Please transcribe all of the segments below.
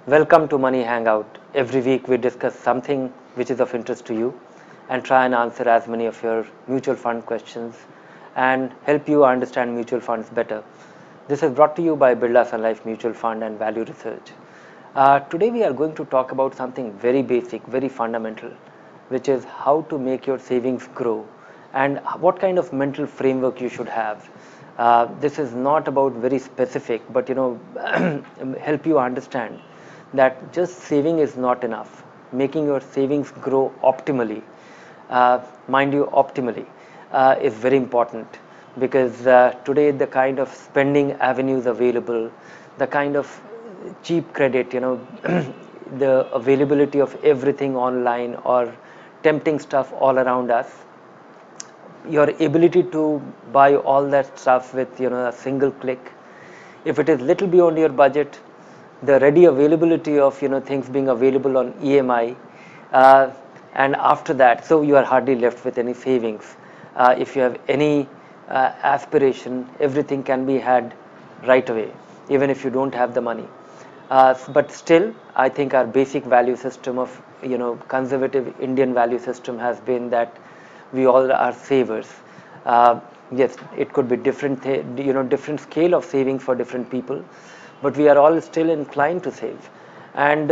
Welcome to Money Hangout. Every week we discuss something which is of interest to you and try and answer as many of your mutual fund questions and help you understand mutual funds better. This is brought to you by Birla Sun Life Mutual Fund and Value Research. Today we are going to talk about something very basic, very fundamental, which is how to make your savings grow and what kind of mental framework you should have. This is not about very specific, but help you understand that just saving is not enough. Making your savings grow optimally, mind you, optimally, is very important because today the kind of spending avenues available, the kind of cheap credit, the availability of everything online or tempting stuff all around us, your ability to buy all that stuff with a single click. If it is little beyond your budget, the ready availability of things being available on EMI, uh, and after that, so you are hardly left with any savings. If you have any aspiration, everything can be had right away, even if you don't have the money. But still, I think our basic value system of conservative Indian value system has been that we all are savers. Uh, yes, it could be different scale of saving for different people, but we are all still inclined to save. And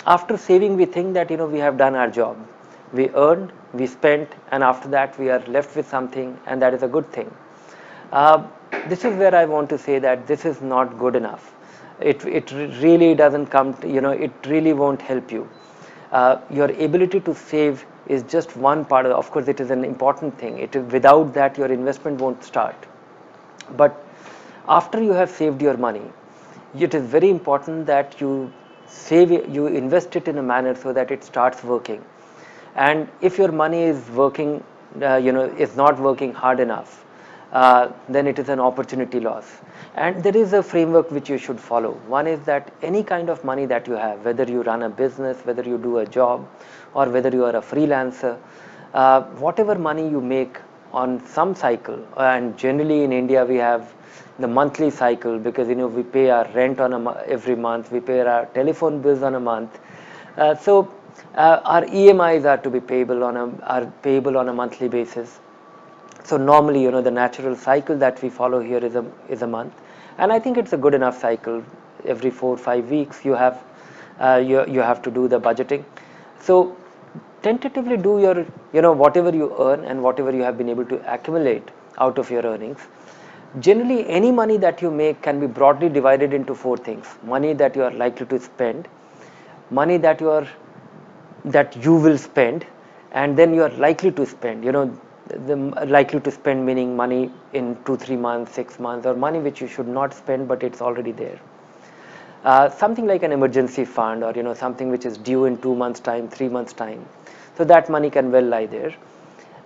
after saving, we think that we have done our job. We earned, we spent, and after that we are left with something, and that is a good thing. Uh, this is where I want to say that this is not good enough. It really doesn't come, it really won't help you. Your ability to save is just one part of course, it is an important thing. Without that, your investment won't start. But after you have saved your money, it is very important that you invest it in a manner so that it starts working. And if your money is working, is not working hard enough, then it is an opportunity loss. And there is a framework which you should follow. One is that any kind of money that you have, whether you run a business, whether you do a job, or whether you are a freelancer, whatever money you make on some cycle, and generally in India we have the monthly cycle, because we pay our rent on every month, we pay our telephone bills on a month. Our EMIs are to be payable on a monthly basis. So normally, the natural cycle that we follow here is a month, and I think it's a good enough cycle. Every 4 or 5 weeks, you have to do the budgeting. So tentatively do your whatever you earn and whatever you have been able to accumulate out of your earnings. Generally, any money that you make can be broadly divided into four things: money that you are likely to spend, money that you will spend, and then you are likely to spend. The likely to spend meaning money in 2 3 months, 6 months, or money which you should not spend but it's already there. Something like an emergency fund, or something which is due in 2 months time, 3 months time, so that money can well lie there.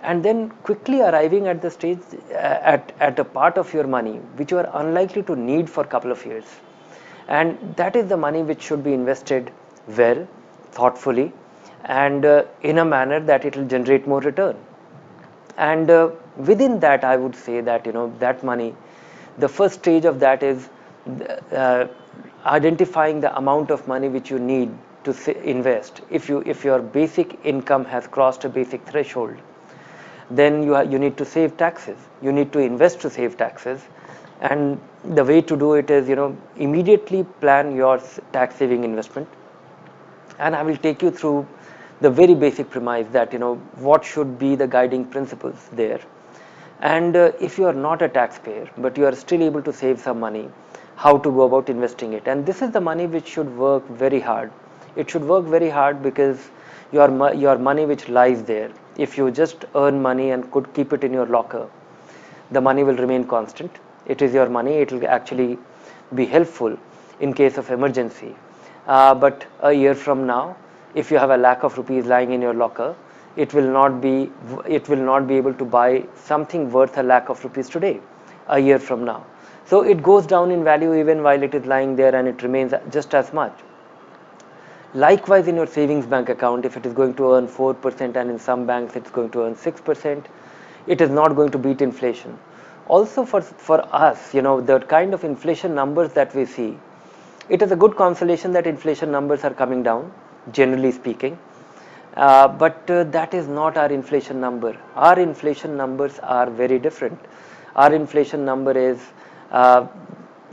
And then quickly arriving at the stage, at a part of your money which you are unlikely to need for a couple of years, and that is the money which should be invested well, thoughtfully, and in a manner that it will generate more return. And within that, I would say that that money, the first stage of that is uh, identifying the amount of money which you need to invest. If your basic income has crossed a basic threshold, then you need to save taxes, you need to invest to save taxes. And the way to do it is immediately plan your tax saving investment. And I will take you through the very basic premise that what should be the guiding principles there. And if you are not a taxpayer but you are still able to save some money, how to go about investing it. And this is the money which should work very hard. It should work very hard because your money which lies there, if you just earn money and could keep it in your locker, the money will remain constant. It is your money, it will actually be helpful in case of emergency. But a year from now, if you have a lakh of rupees lying in your locker, it will not be able to buy something worth a lakh of rupees today, a year from now. So it goes down in value even while it is lying there, and it remains just as much. Likewise, in your savings bank account, if it is going to earn 4%, and in some banks it's going to earn 6%, it is not going to beat inflation. Also, for us, the kind of inflation numbers that we see, It is a good consolation that inflation numbers are coming down, generally speaking. But that is not our inflation number. Our inflation numbers are very different. Our inflation number is, uh,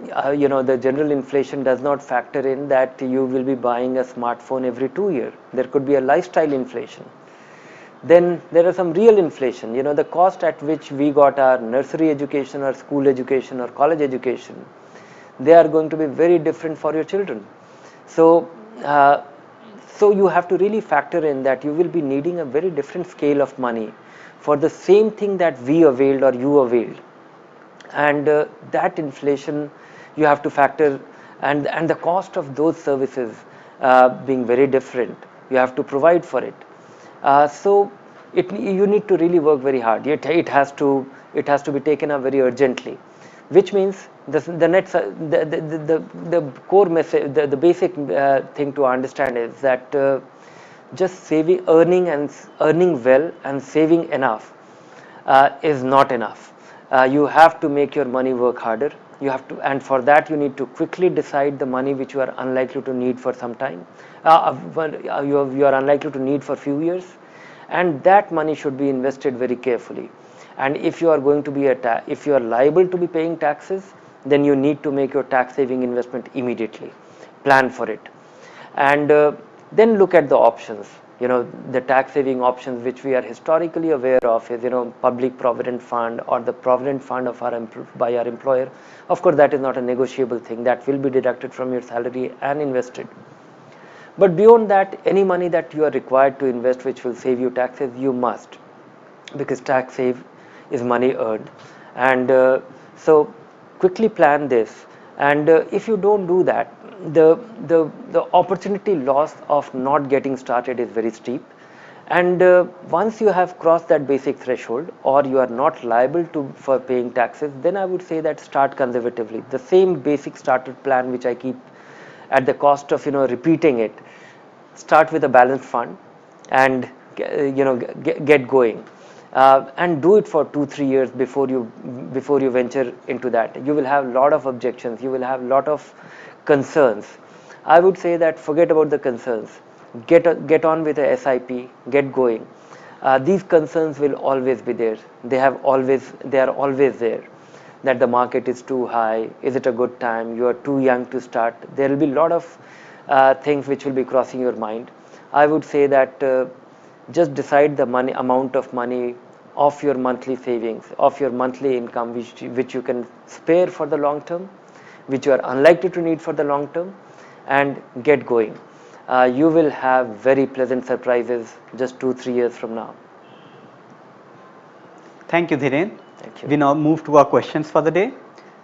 the general inflation does not factor in that you will be buying a smartphone every 2 years. There could be a lifestyle inflation. Then there are some real inflation, the cost at which we got our nursery education or school education or college education, they are going to be very different for your children. So, uh, so you have to really factor in that you will be needing a very different scale of money for the same thing that we availed or you availed. And that inflation you have to factor, and the cost of those services being very different, you have to provide for it. So you need to really work very hard. It has to be taken up very urgently, which means the net the core message, the basic thing to understand is that just saving, earning well and saving enough is not enough. You have to make your money work harder. You have to, and for that you need to quickly decide the money which you are unlikely to need for some time. You are unlikely to need for few years, and that money should be invested very carefully. And if you are going to be if you are liable to be paying taxes, then you need to make your tax saving investment immediately. Plan for it, and then look at the options. The tax saving options which we are historically aware of is, public provident fund or the provident fund of by our employer. Of course, that is not a negotiable thing, that will be deducted from your salary and invested. But beyond that, any money that you are required to invest which will save you taxes, you must, because tax save is money earned. And so quickly plan this. And if you don't do that, the opportunity loss of not getting started is very steep. And once you have crossed that basic threshold, or you are not liable to for paying taxes, then I would say that start conservatively. The same basic starter plan which I keep at the cost of repeating it. Start with a balanced fund, and get going, and do it for 2-3 years before you venture into that. You will have a lot of objections, you will have a lot of concerns. I would say that forget about the concerns. Get on with a SIP, get going. These concerns will always be there. They are always there, that the market is too high, is it a good time, you are too young to start. There will be a lot of things which will be crossing your mind. I would say that just decide the amount of money of your monthly savings, of your monthly income, which you can spare for the long term, which you are unlikely to need for the long term, and get going. You will have very pleasant surprises just 2-3 years from now. Thank you, Dhiren. Thank you. We now move to our questions for the day.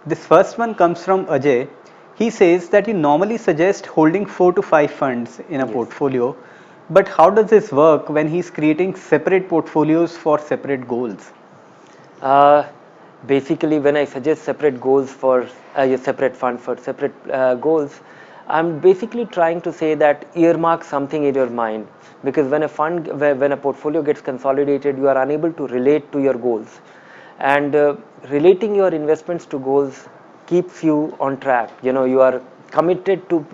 This first one comes from Ajay. He says that he normally suggests holding 4 to 5 funds in a Yes. portfolio, but how does this work when he's creating separate portfolios for separate goals? Uh, Basically, when I suggest separate goals for a separate fund for separate goals, I'm basically trying to say that earmark something in your mind, because when a portfolio gets consolidated, you are unable to relate to your goals, and relating your investments to goals keeps you on track. You are committed to,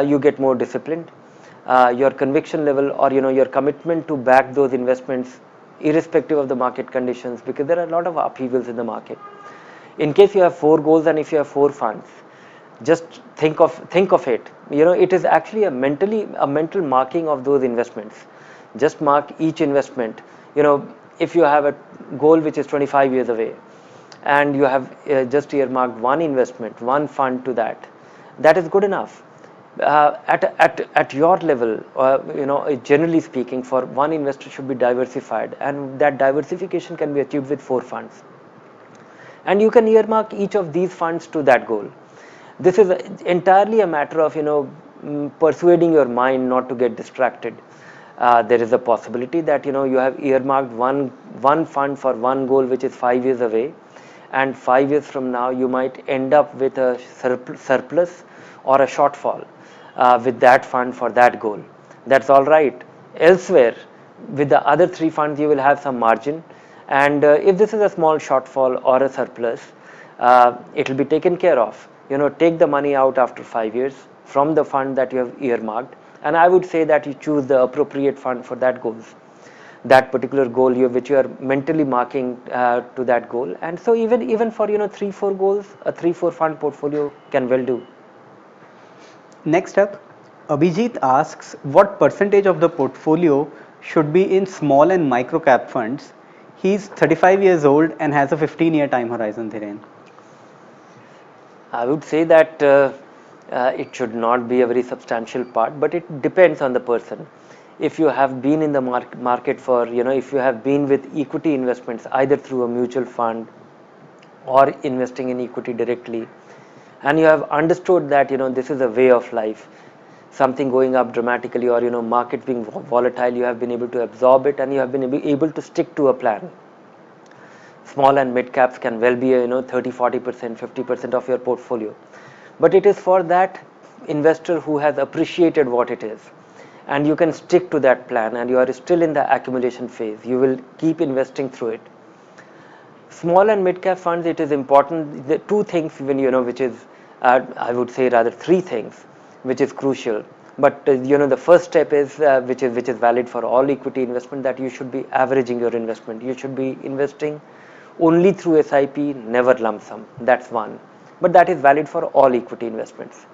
you get more disciplined. Your conviction level, or your commitment to back those investments irrespective of the market conditions, because there are a lot of upheavals in the market. In case you have 4 goals and if you have 4 funds, just think of it. It is actually a mental marking of those investments. Just mark each investment. If you have a goal which is 25 years away, and you have just earmarked one investment, one fund to that, that is good enough. At your level, generally speaking, for one investor should be diversified, and that diversification can be achieved with 4 funds. And you can earmark each of these funds to that goal. This is entirely a matter of persuading your mind not to get distracted. There is a possibility that you have earmarked one fund for one goal which is 5 years away, and 5 years from now you might end up with a surplus or a shortfall with that fund for that goal. That's all right. Elsewhere, with the other 3 funds, you will have some margin, and if this is a small shortfall or a surplus, it will be taken care of. take the money out after 5 years from the fund that you have earmarked, and I would say that you choose the appropriate fund for that particular goal which you are mentally marking to that goal. And so even for 3-4 goals, a 3-4 fund portfolio can well do. Next up, Abhijit asks what percentage of the portfolio should be in small and micro cap funds. He's 35 years old and has a 15-year time horizon, Dhiren. I would say that it should not be a very substantial part, but it depends on the person. If you have been in the market for, if you have been with equity investments either through a mutual fund or investing in equity directly, and you have understood that this is a way of life, something going up dramatically or market being volatile, you have been able to absorb it and you have been able to stick to a plan. Small and mid caps can well be 30-40%, 50% of your portfolio, but it is for that investor who has appreciated what it is, and you can stick to that plan and you are still in the accumulation phase. You will keep investing through it. Small and mid cap funds, it is important, the two things which is I would say rather three things which is crucial. But the first step is which is valid for all equity investment, that you should be averaging your investment. You should be investing only through SIP, never lump sum. That's one, but that is valid for all equity investments.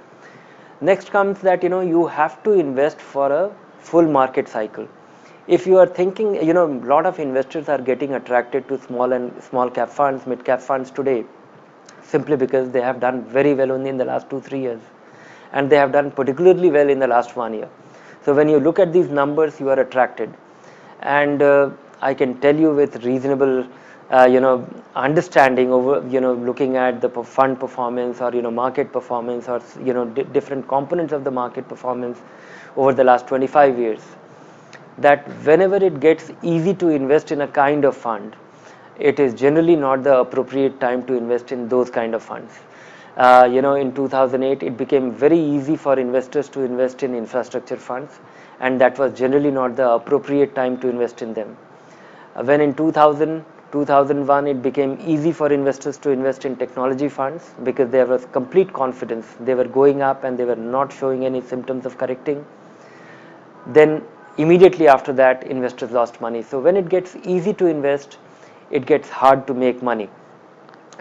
Next comes that you have to invest for a full market cycle. If you are thinking, a lot of investors are getting attracted to small cap funds, mid cap funds today, simply because they have done very well only in the last 2-3 years, and they have done particularly well in the last 1 year. So when you look at these numbers, you are attracted, and I can tell you with reasonable understanding over looking at the fund performance or market performance or different components of the market performance over the last 25 years, that whenever it gets easy to invest in a kind of fund, it is generally not the appropriate time to invest in those kind of funds. In 2008, it became very easy for investors to invest in infrastructure funds, and that was generally not the appropriate time to invest in them. When in 2001, it became easy for investors to invest in technology funds because there was complete confidence. They were going up and they were not showing any symptoms of correcting. Then immediately after that, investors lost money. So when it gets easy to invest, it gets hard to make money.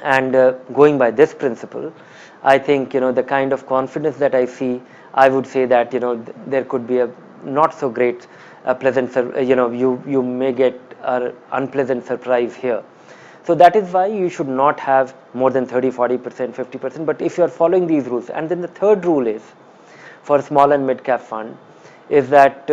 And going by this principle, I think the kind of confidence that I see, I would say that there could be a not so great pleasant you may get an unpleasant surprise here. So that is why you should not have more than 30-40%, 50%. But if you are following these rules, and then the third rule is for small and mid cap fund is that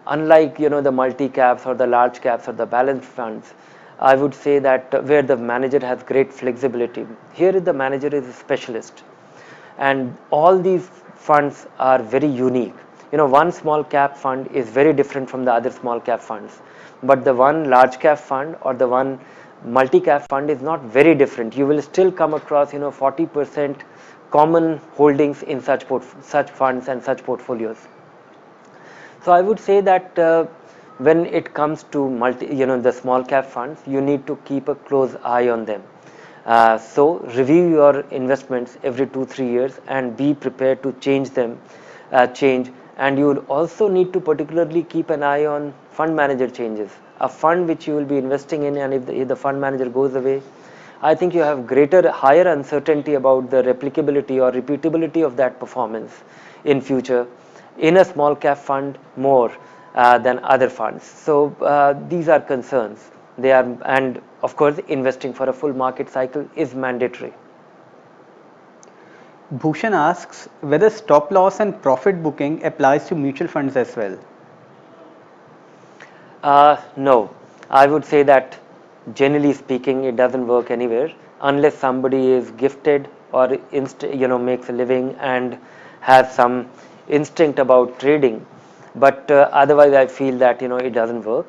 unlike the multi caps or the large caps or the balanced funds, I would say that where the manager has great flexibility, here the manager is a specialist, and all these funds are very unique. One small cap fund is very different from the other small cap funds, but the one large cap fund or the one multi cap fund is not very different. You will still come across 40% common holdings in such funds and such portfolios. So I would say that when it comes to the small cap funds, you need to keep a close eye on them. So review your investments every 2-3 years and be prepared to change them, and you will also need to particularly keep an eye on fund manager changes. A fund which you will be investing in, and if the fund manager goes away, I think you have higher uncertainty about the replicability or repeatability of that performance in future in a small cap fund more than other funds. So these are concerns. And of course, investing for a full market cycle is mandatory. Bhushan asks whether stop loss and profit booking applies to mutual funds as well. No, I would say that generally speaking, it doesn't work anywhere unless somebody is gifted or makes a living and has some instinct about trading. But otherwise, I feel that it doesn't work.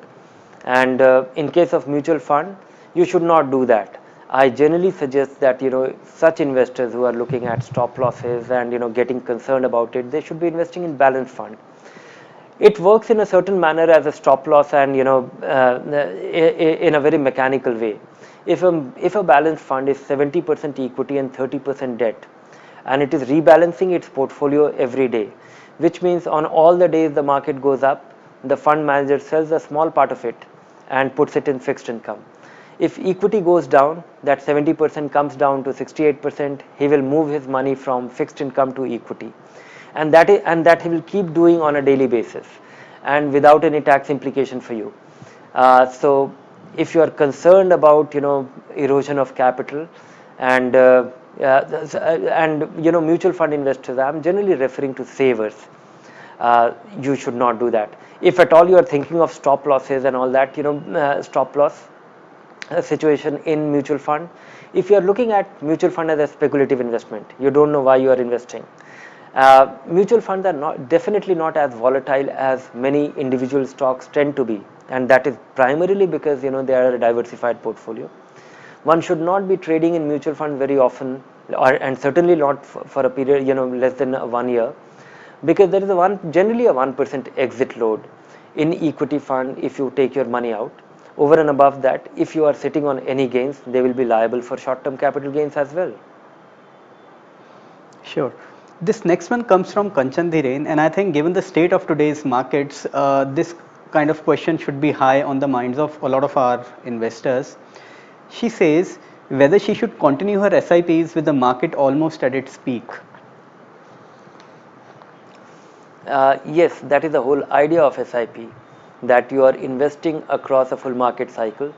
And in case of mutual fund, you should not do that. I generally suggest that such investors who are looking at stop losses and getting concerned about it, they should be investing in balanced fund. It works in a certain manner as a stop loss, and in a very mechanical way. If a balanced fund is 70% equity and 30% debt, and it is rebalancing its portfolio every day, which means on all the days the market goes up, the fund manager sells a small part of it and puts it in fixed income. If equity goes down, that 70% comes down to 68%, he will move his money from fixed income to equity, and that he will keep doing on a daily basis and without any tax implication for you. So if you are concerned about erosion of capital and mutual fund investors, I'm generally referring to savers. You should not do that. If at all you are thinking of stop losses and all that, stop loss situation in mutual fund. If you are looking at mutual fund as a speculative investment, you don't know why you are investing. Mutual funds are definitely not as volatile as many individual stocks tend to be, and that is primarily because they are a diversified portfolio. One should not be trading in mutual fund very often, and certainly not for a period less than 1 year, because there is generally a 1% exit load in equity fund. If you take your money out, over and above that, if you are sitting on any gains, they will be liable for short-term capital gains as well. Sure. This next one comes from Kanchan Dhiren, and I think given the state of today's markets, this kind of question should be high on the minds of a lot of our investors. She says whether she should continue her SIPs with the market almost at its peak. Yes, that is the whole idea of SIP, that you are investing across a full market cycle,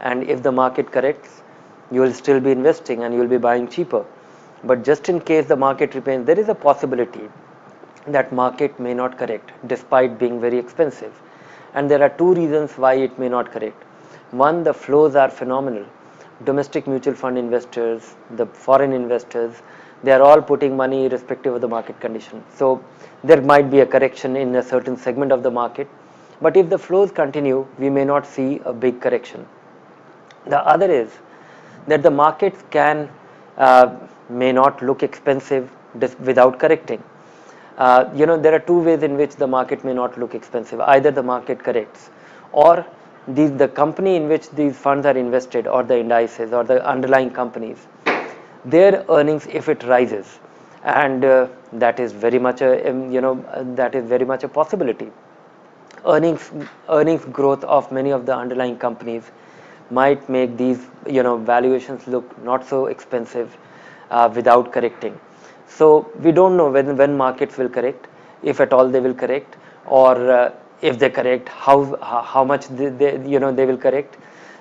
and if the market corrects, you will still be investing and you will be buying cheaper. But just in case the market remains, there is a possibility that market may not correct despite being very expensive, and there are two reasons why it may not correct. One, the flows are phenomenal. Domestic mutual fund investors, the foreign investors, they are all putting money irrespective of the market condition. So there might be a correction in a certain segment of the market, but if the flows continue, we may not see a big correction. The other is that the markets may not look expensive without correcting. There are two ways in which the market may not look expensive. Either the market corrects, or the company in which these funds are invested, or the indices or the underlying companies, their earnings, if it rises, and that is very much a possibility. Earnings growth of many of the underlying companies might make these valuations look not so expensive without correcting. So we don't know when markets will correct, if at all they will correct, or if they correct, how much they will correct.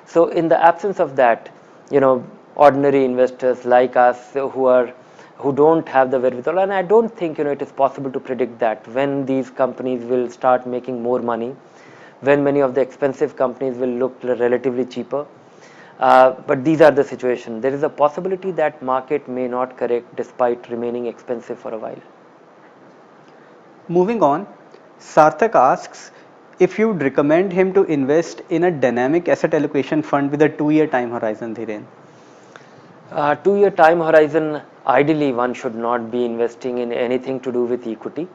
So in the absence of that, ordinary investors like us who don't have the wherewithal, and I don't think it is possible to predict that when these companies will start making more money, when many of the expensive companies will look relatively cheaper. But these are the situations. There is a possibility that market may not correct despite remaining expensive for a while. Moving on, Sarthak asks if you'd recommend him to invest in a dynamic asset allocation fund with a 2-year time horizon, Dhiren. 2-year time horizon, ideally one should not be investing in anything to do with equity.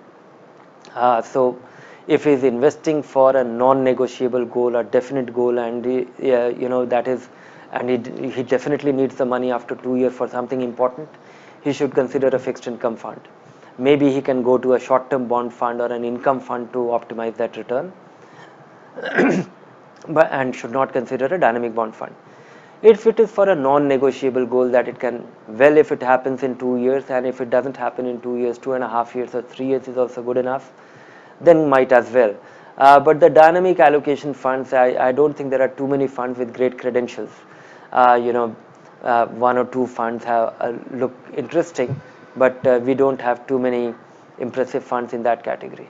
So if he's investing for a non-negotiable goal, a definite goal, and that is, and he definitely needs the money after 2 years for something important, he should consider a fixed income fund. Maybe he can go to a short-term bond fund or an income fund to optimize that return, and should not consider a dynamic bond fund. If it is for a non-negotiable goal that it can, well, if it happens in 2 years, and if it doesn't happen in 2 years, 2.5 years or 3 years is also good enough, then might as well. But the dynamic allocation funds, I don't think there are too many funds with great credentials. One or two funds look interesting, but we don't have too many impressive funds in that category.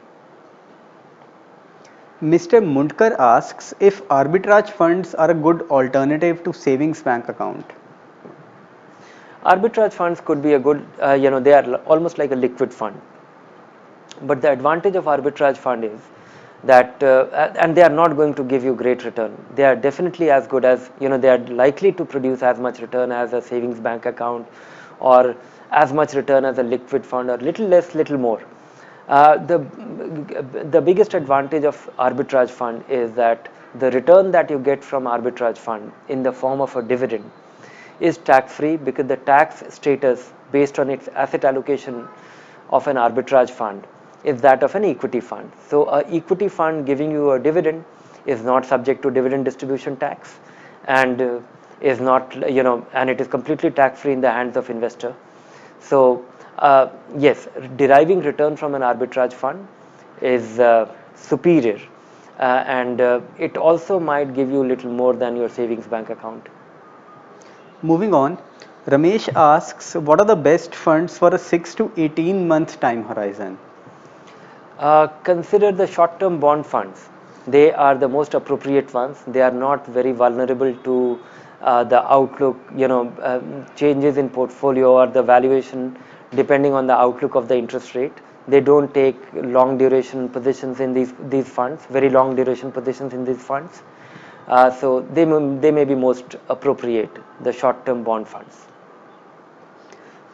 Mr. Mundkar asks if arbitrage funds are a good alternative to savings bank account. Arbitrage funds could be a good, they are almost like a liquid fund. But the advantage of arbitrage fund is that, and they are not going to give you great return. They are definitely as good as, they are likely to produce as much return as a savings bank account, or as much return as a liquid fund, or little less, little more. The biggest advantage of arbitrage fund is that the return that you get from arbitrage fund in the form of a dividend is tax free because the tax status based on its asset allocation of an arbitrage fund is that of an equity fund. So a equity fund giving you a dividend is not subject to dividend distribution tax, and is not, and it is completely tax free in the hands of investor. So yes, deriving return from an arbitrage fund is superior, and it also might give you a little more than your savings bank account. Moving on, Ramesh asks, what are the best funds for a 6 to 18 month time horizon? Consider the short-term bond funds. They are the most appropriate ones. They are not very vulnerable to the outlook, changes in portfolio or the valuation depending on the outlook of the interest rate. They don't take long duration positions in these funds, very long duration positions in these funds. So they may be most appropriate, the short-term bond funds.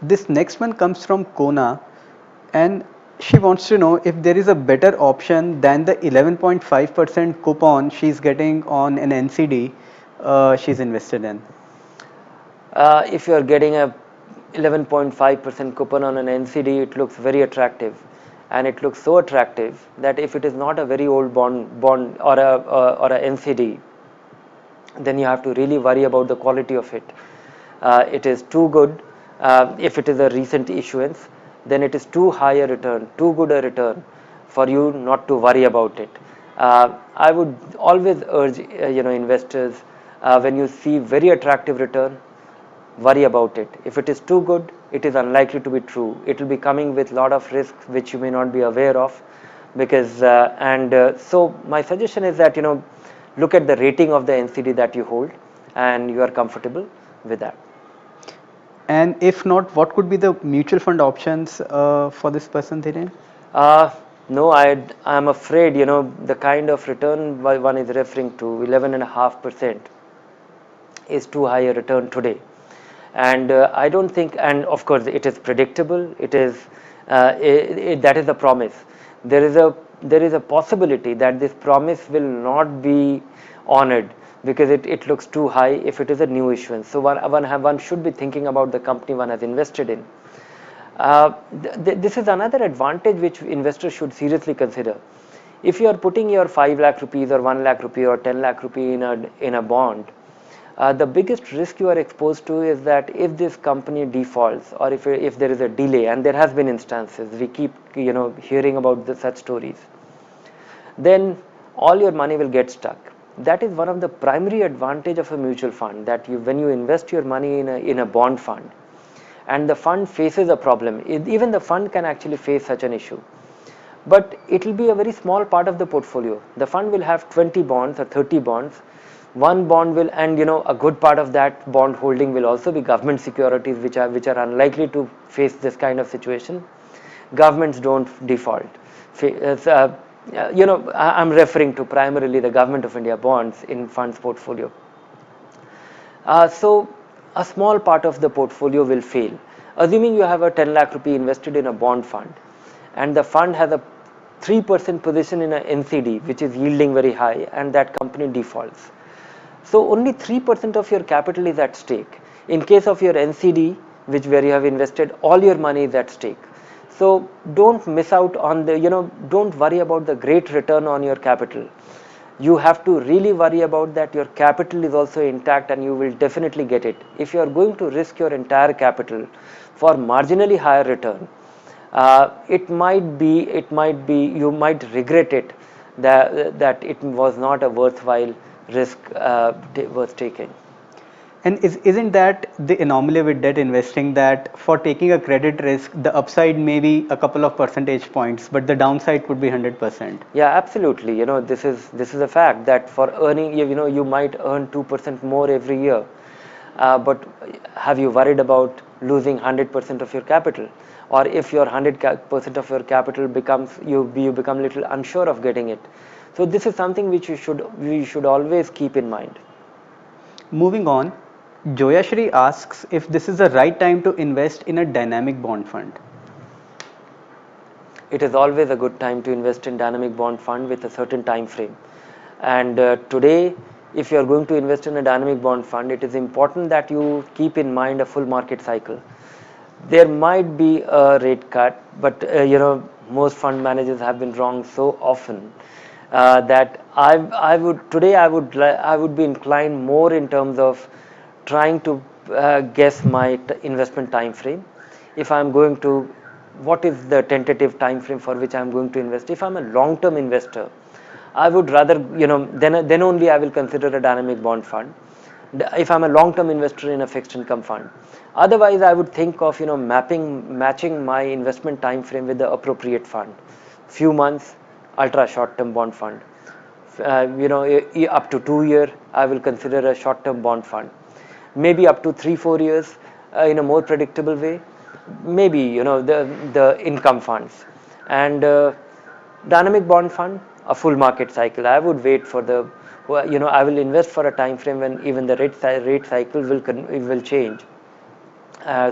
This next one comes from Kona, and she wants to know if there is a better option than the 11.5% coupon she's getting on an NCD she's invested in. If you are getting a 11.5% coupon on an NCD, it looks very attractive, and it looks so attractive that if it is not a very old bond or a NCD, then you have to really worry about the quality of it. It is too good. If it is a recent issuance, then it is too high a return, too good a return for you not to worry about it. I would always urge investors, when you see very attractive return, worry about it. If it is too good, it is unlikely to be true. It will be coming with a lot of risks which you may not be aware of, because so my suggestion is that look at the rating of the NCD that you hold, and you are comfortable with that. And if not, what could be the mutual fund options for this person, Dhiren? No, I'm afraid the kind of return one is referring to, 11.5%, is too high a return today. And I don't think, and of course it is predictable, it is that is the promise. There is a possibility that this promise will not be honored because it looks too high if it is a new issuance. So one should be thinking about the company one has invested in. This is another advantage which investors should seriously consider. If you are putting your 5 lakh rupees or 1 lakh rupee or 10 lakh rupee in a bond, the biggest risk you are exposed to is that if this company defaults, or if there is a delay, and there has been instances, we keep hearing about such stories, then all your money will get stuck. That is one of the primary advantage of a mutual fund, that when you invest your money in a bond fund, and the fund faces a problem, even the fund can actually face such an issue, but it will be a very small part of the portfolio. The fund will have 20 bonds or 30 bonds. One bond will, and a good part of that bond holding will also be government securities, which are unlikely to face this kind of situation. Governments don't default. I'm referring to primarily the Government of India bonds in funds portfolio. So a small part of the portfolio will fail. Assuming you have a 10 lakh rupee invested in a bond fund, and the fund has a 3% position in a NCD which is yielding very high, and that company defaults. So only 3% of your capital is at stake. In case of your NCD, where you have invested, all your money is at stake. So don't miss out on don't worry about the great return on your capital. You have to really worry about that your capital is also intact, and you will definitely get it. If you are going to risk your entire capital for marginally higher return, you might regret it, that it was not a worthwhile risk worth taking. And isn't that the anomaly with debt investing, that for taking a credit risk, the upside may be a couple of percentage points, but the downside could be 100%? Yeah, absolutely. This is a fact that for earning, you might earn 2% more every year, but have you worried about losing 100% of your capital? Or if your 100% of your capital you become a little unsure of getting it. So this is something which we should always keep in mind. Moving on, Joyashri asks if this is the right time to invest in a dynamic bond fund. It is always a good time to invest in dynamic bond fund with a certain time frame. And today, if you are going to invest in a dynamic bond fund, it is important that you keep in mind a full market cycle. There might be a rate cut, but most fund managers have been wrong so often that I would today I would be inclined more in terms of trying to guess my investment time frame. If I'm going to, what is the tentative time frame for which I'm going to invest? If I'm a long-term investor, I would rather, then only I will consider a dynamic bond fund. If I'm a long-term investor in a fixed income fund. Otherwise, I would think of, matching my investment time frame with the appropriate fund. Few months, ultra short-term bond fund. Up to 2 year, I will consider a short-term bond fund. Maybe up to 3-4 years, in a more predictable way. Maybe, the income funds. And dynamic bond fund, a full market cycle. I would wait for the, I will invest for a time frame when even the rate cycle will change.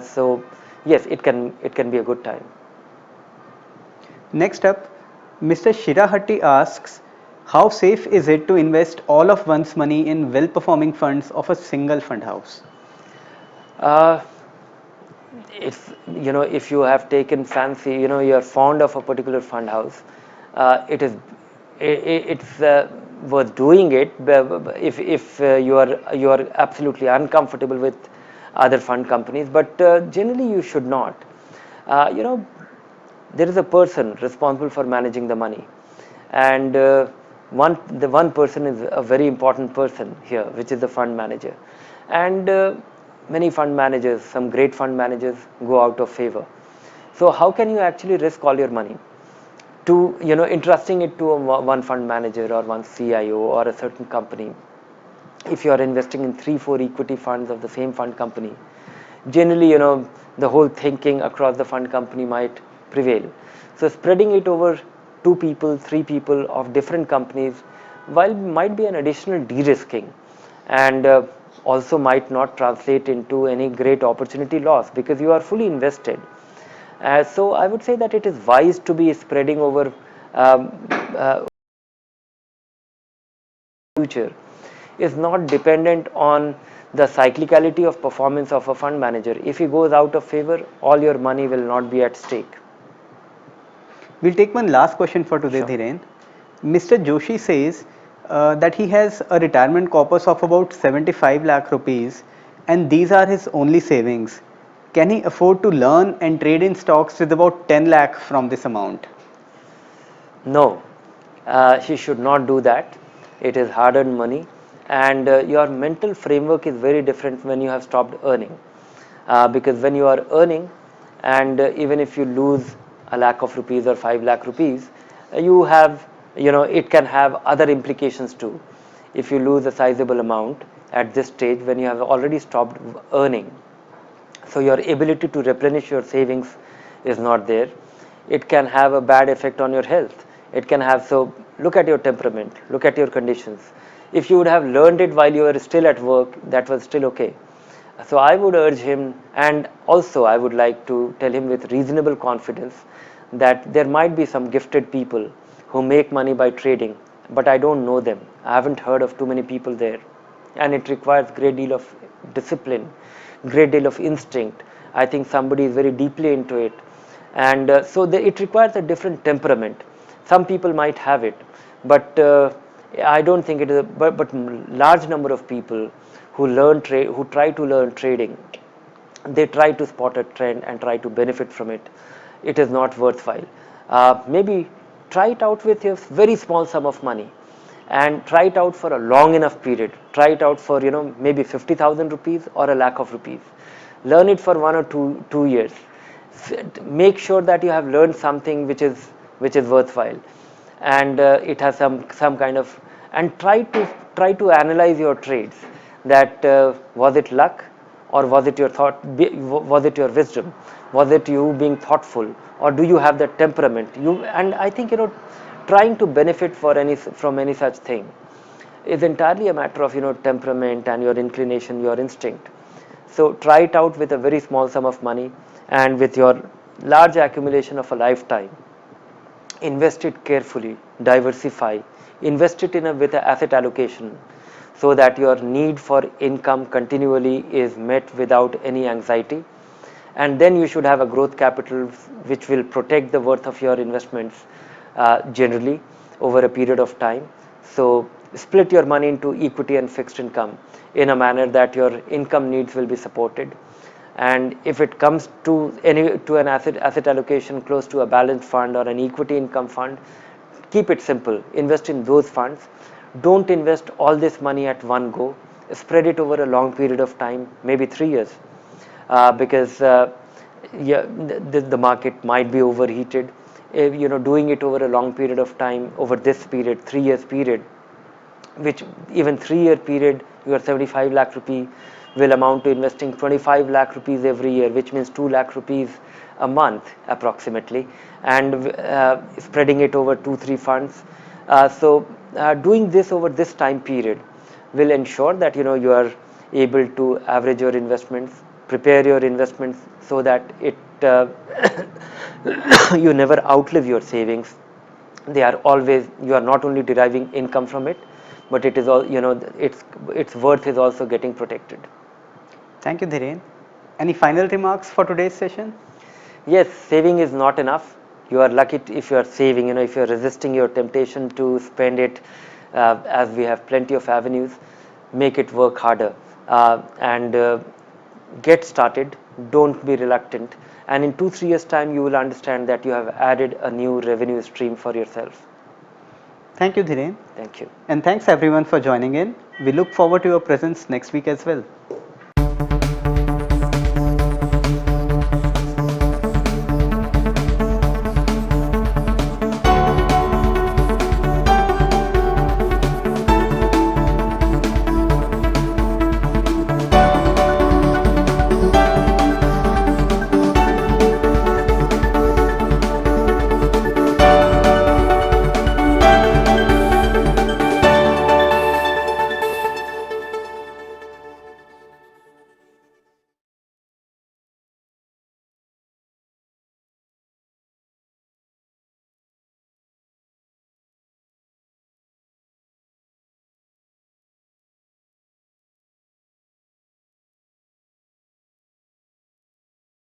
So yes, it can be a good time. Next up, Mr. Shirahatti asks, how safe is it to invest all of one's money in well-performing funds of a single fund house? Uh, if you have taken fancy, you are fond of a particular fund house, it's worth doing it. If you are absolutely uncomfortable with other fund companies, but generally you should not. uh, you know there is a person responsible for managing the money, and the one person is a very important person here, which is the fund manager. And many fund managers, some great fund managers, go out of favor. So how can you actually risk all your money to, entrusting it to one fund manager or one CIO or a certain company? If you are investing in 3-4 equity funds of the same fund company, generally, the whole thinking across the fund company might prevail. So spreading it over 2 people, 3 people of different companies, while might be an additional de-risking, and also might not translate into any great opportunity loss because you are fully invested. So I would say that it is wise to be spreading over um, future is not dependent on the cyclicality of performance of a fund manager. If he goes out of favor, all your money will not be at stake. We'll take one last question for today, Sure. Dhiren. Mr. Joshi says that he has a retirement corpus of about 75 lakh rupees and these are his only savings. Can he afford to learn and trade in stocks with about 10 lakh from this amount? No, he should not do that. It is hard earned money, and your mental framework is very different when you have stopped earning. Because when you are earning, and even if you lose a lakh of rupees or 5 lakh rupees, you have, it can have other implications too. If you lose a sizable amount at this stage when you have already stopped earning, so your ability to replenish your savings is not there. It can have a bad effect on your health. It can have, so look at your temperament, look at your conditions. If you would have learned it while you were still at work, that was still okay. So I would urge him, and also I would like to tell him with reasonable confidence that there might be some gifted people who make money by trading, but I don't know them. I haven't heard of too many people there, and it requires great deal of discipline, great deal of instinct. I think somebody is very deeply into it, and it requires a different temperament. Some people might have it, but I don't think it is. But large number of people who try to learn trading, they try to spot a trend and try to benefit from it. It is not worthwhile. Maybe try it out with a very small sum of money, and try it out for a long enough period. Try it out for, maybe 50,000 rupees or a lakh of rupees. Learn it for 1 or 2 years. Make sure that you have learned something which is worthwhile, and it has some kind of, and try to analyze your trades, that was it luck, or was it your thought, was it your wisdom, was it you being thoughtful, or do you have the temperament? And I think, trying to benefit from any such thing is entirely a matter of, temperament and your inclination, your instinct. So try it out with a very small sum of money, and with your large accumulation of a lifetime. Invest it carefully, diversify, invest it with an asset allocation. so that your need for income continually is met without any anxiety. And then you should have a growth capital which will protect the worth of your investments generally over a period of time. So split your money into equity and fixed income in a manner that your income needs will be supported. And if it comes to an asset allocation close to a balanced fund or an equity income fund, keep it simple. Invest in those funds. Don't invest all this money at one go. Spread it over a long period of time, maybe 3 years, because yeah, the market might be overheated. If, doing it over a long period of time, over this period, 3 years period, which even 3 year period, your 75 lakh rupee will amount to investing 25 lakh rupees every year, which means 2 lakh rupees a month approximately, and spreading it over 2 3 funds. So doing this over this time period will ensure that you are able to average your investments, prepare your investments so that it you never outlive your savings. They are always, you are not only deriving income from it, but it is all, its worth is also getting protected. Thank you, Dhiren. Any final remarks for today's session? Yes, saving is not enough. You are lucky if you are saving. If you are resisting your temptation to spend it, as we have plenty of avenues, make it work harder, and get started. Don't be reluctant. And in 2 3 years time, you will understand that you have added a new revenue stream for yourself. Thank you, Dhiren. Thank you. And thanks everyone for joining in. We look forward to your presence next week as well.